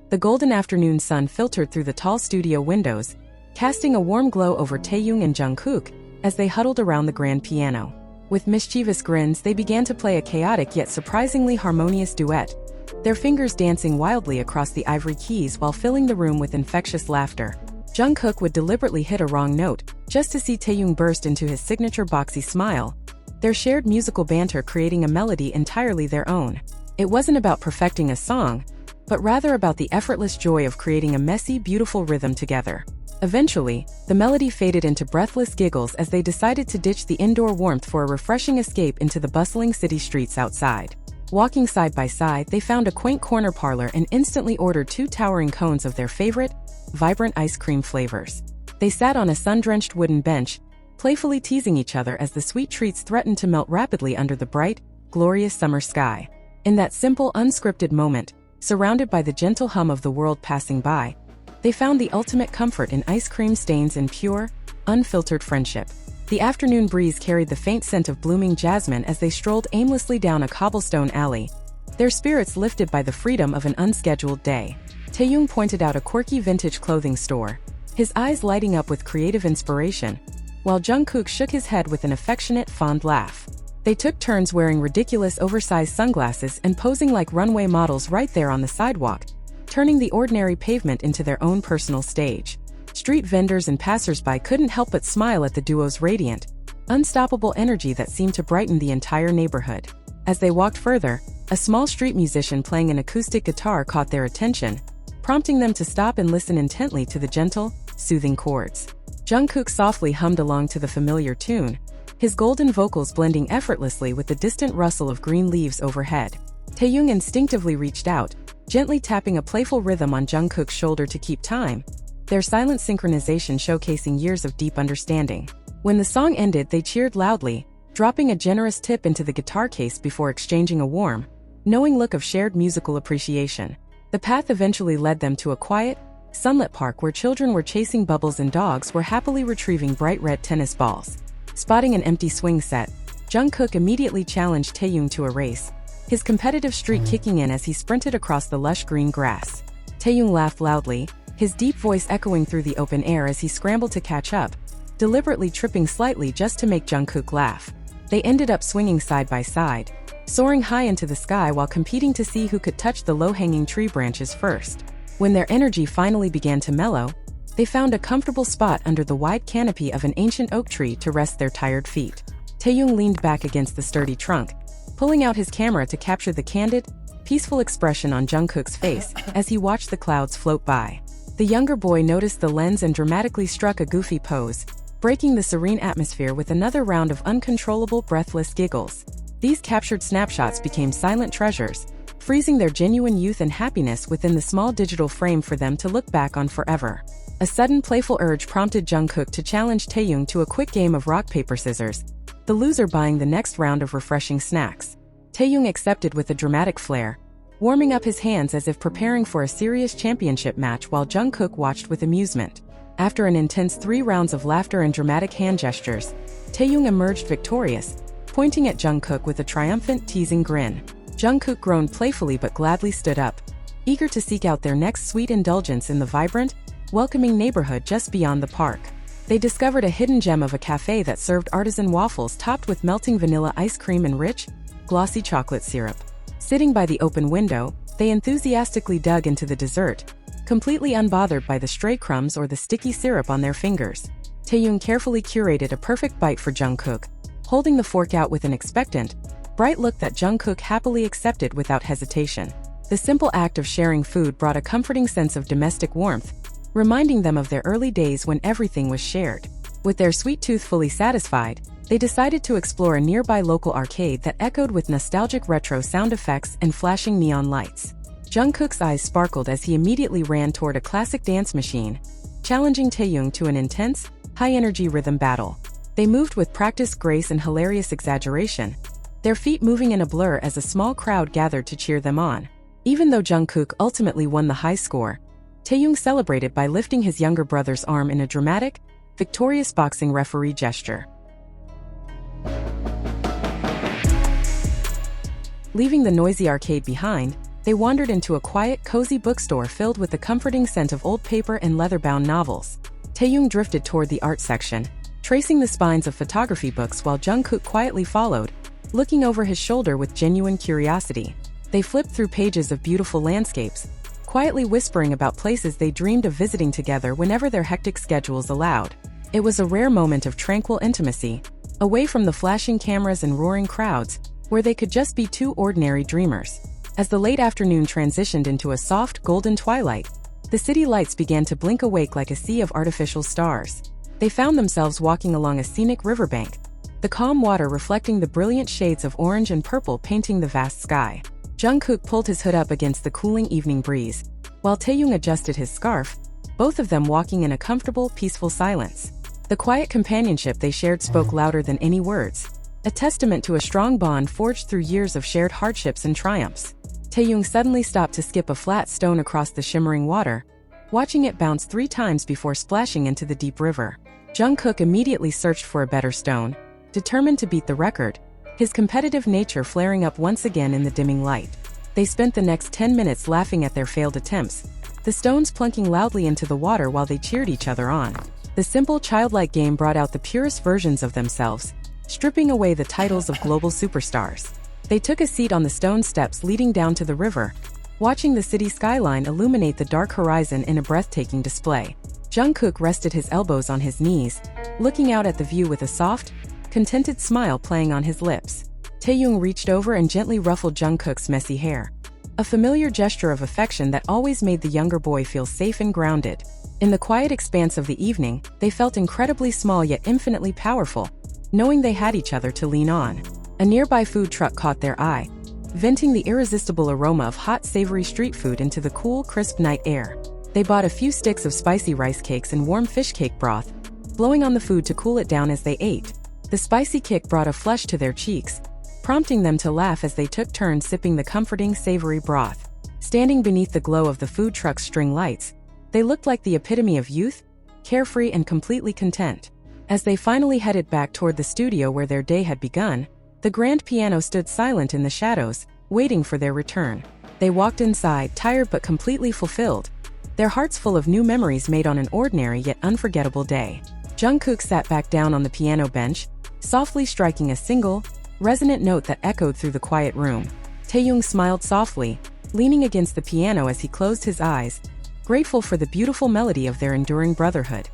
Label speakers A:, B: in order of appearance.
A: The golden afternoon sun filtered through the tall studio windows, casting a warm glow over Taehyung and Jungkook as they huddled around the grand piano. With mischievous grins, they began to play a chaotic yet surprisingly harmonious duet, their fingers dancing wildly across the ivory keys while filling the room with infectious laughter. Jungkook would deliberately hit a wrong note, just to see Taehyung burst into his signature boxy smile, their shared musical banter creating a melody entirely their own. It wasn't about perfecting a song, but rather about the effortless joy of creating a messy, beautiful rhythm together. Eventually, the melody faded into breathless giggles as they decided to ditch the indoor warmth for a refreshing escape into the bustling city streets outside. Walking side by side, they found a quaint corner parlor and instantly ordered 2 towering cones of their favorite, vibrant ice cream flavors. They sat on a sun-drenched wooden bench, playfully teasing each other as the sweet treats threatened to melt rapidly under the bright, glorious summer sky. In that simple, unscripted moment, surrounded by the gentle hum of the world passing by, they found the ultimate comfort in ice cream stains and pure, unfiltered friendship. The afternoon breeze carried the faint scent of blooming jasmine as they strolled aimlessly down a cobblestone alley, their spirits lifted by the freedom of an unscheduled day. Taehyung pointed out a quirky vintage clothing store, his eyes lighting up with creative inspiration, while Jungkook shook his head with an affectionate, fond laugh. They took turns wearing ridiculous oversized sunglasses and posing like runway models right there on the sidewalk, turning the ordinary pavement into their own personal stage. Street vendors and passersby couldn't help but smile at the duo's radiant, unstoppable energy that seemed to brighten the entire neighborhood. As they walked further, a small street musician playing an acoustic guitar caught their attention, prompting them to stop and listen intently to the gentle, soothing chords. Jungkook softly hummed along to the familiar tune, his golden vocals blending effortlessly with the distant rustle of green leaves overhead. Taehyung instinctively reached out, gently tapping a playful rhythm on Jungkook's shoulder to keep time, their silent synchronization showcasing years of deep understanding. When the song ended, they cheered loudly, dropping a generous tip into the guitar case before exchanging a warm, knowing look of shared musical appreciation. The path eventually led them to a quiet, sunlit park where children were chasing bubbles and dogs were happily retrieving bright red tennis balls. Spotting an empty swing set, Jungkook immediately challenged Taehyung to a race, his competitive streak kicking in as he sprinted across the lush green grass. Taehyung laughed loudly, his deep voice echoing through the open air as he scrambled to catch up, deliberately tripping slightly just to make Jungkook laugh. They ended up swinging side by side, soaring high into the sky while competing to see who could touch the low-hanging tree branches first. When their energy finally began to mellow, they found a comfortable spot under the wide canopy of an ancient oak tree to rest their tired feet. Taehyung leaned back against the sturdy trunk, pulling out his camera to capture the candid, peaceful expression on Jungkook's face as he watched the clouds float by. The younger boy noticed the lens and dramatically struck a goofy pose, breaking the serene atmosphere with another round of uncontrollable, breathless giggles. These captured snapshots became silent treasures, freezing their genuine youth and happiness within the small digital frame for them to look back on forever. A sudden playful urge prompted Jungkook to challenge Taehyung to a quick game of rock, paper, scissors, the loser buying the next round of refreshing snacks. Taehyung accepted with a dramatic flair, warming up his hands as if preparing for a serious championship match while Jungkook watched with amusement. After an intense 3 rounds of laughter and dramatic hand gestures, Taehyung emerged victorious, pointing at Jungkook with a triumphant, teasing grin. Jungkook groaned playfully but gladly stood up, eager to seek out their next sweet indulgence in the vibrant, welcoming neighborhood just beyond the park. They discovered a hidden gem of a cafe that served artisan waffles topped with melting vanilla ice cream and rich, glossy chocolate syrup. Sitting by the open window, they enthusiastically dug into the dessert, completely unbothered by the stray crumbs or the sticky syrup on their fingers. Taehyung carefully curated a perfect bite for Jungkook, holding the fork out with an expectant, bright look that Jungkook happily accepted without hesitation. The simple act of sharing food brought a comforting sense of domestic warmth, reminding them of their early days when everything was shared. With their sweet tooth fully satisfied, they decided to explore a nearby local arcade that echoed with nostalgic retro sound effects and flashing neon lights. Jungkook's eyes sparkled as he immediately ran toward a classic dance machine, challenging Taehyung to an intense, high-energy rhythm battle. They moved with practiced grace and hilarious exaggeration, their feet moving in a blur as a small crowd gathered to cheer them on. Even though Jungkook ultimately won the high score, Taehyung celebrated by lifting his younger brother's arm in a dramatic, victorious boxing referee gesture. Leaving the noisy arcade behind, They wandered into a quiet, cozy bookstore filled with the comforting scent of old paper and leather-bound novels. Taehyung drifted toward the art section, tracing the spines of photography books while Jungkook quietly followed, looking over his shoulder with genuine curiosity. They flipped through pages of beautiful landscapes, quietly whispering about places they dreamed of visiting together whenever their hectic schedules allowed. It was a rare moment of tranquil intimacy, away from the flashing cameras and roaring crowds, where they could just be two ordinary dreamers. As the late afternoon transitioned into a soft, golden twilight, the city lights began to blink awake like a sea of artificial stars. They found themselves walking along a scenic riverbank, the calm water reflecting the brilliant shades of orange and purple painting the vast sky. Jungkook pulled his hood up against the cooling evening breeze, while Taehyung adjusted his scarf, both of them walking in a comfortable, peaceful silence. The quiet companionship they shared spoke louder than any words, a testament to a strong bond forged through years of shared hardships and triumphs. Taehyung suddenly stopped to skip a flat stone across the shimmering water, watching it bounce 3 times before splashing into the deep river. Jungkook immediately searched for a better stone, determined to beat the record, his competitive nature flaring up once again in the dimming light. They spent the next 10 minutes laughing at their failed attempts, the stones plunking loudly into the water while they cheered each other on. The simple childlike game brought out the purest versions of themselves, stripping away the titles of global superstars. They took a seat on the stone steps leading down to the river, watching the city skyline illuminate the dark horizon in a breathtaking display. Jungkook rested his elbows on his knees, looking out at the view with a soft, contented smile playing on his lips. Taehyung reached over and gently ruffled Jungkook's messy hair, a familiar gesture of affection that always made the younger boy feel safe and grounded. In the quiet expanse of the evening, they felt incredibly small yet infinitely powerful, knowing they had each other to lean on. A nearby food truck caught their eye, venting the irresistible aroma of hot, savory street food into the cool, crisp night air. They bought a few sticks of spicy rice cakes and warm fish cake broth, blowing on the food to cool it down as they ate. The spicy kick brought a flush to their cheeks, prompting them to laugh as they took turns sipping the comforting, savory broth. Standing beneath the glow of the food truck's string lights, they looked like the epitome of youth, carefree and completely content. As they finally headed back toward the studio where their day had begun, the grand piano stood silent in the shadows, waiting for their return. They walked inside, tired but completely fulfilled, their hearts full of new memories made on an ordinary yet unforgettable day. Jungkook sat back down on the piano bench, softly striking a single, resonant note that echoed through the quiet room. Taehyung smiled softly, leaning against the piano as he closed his eyes, grateful for the beautiful melody of their enduring brotherhood.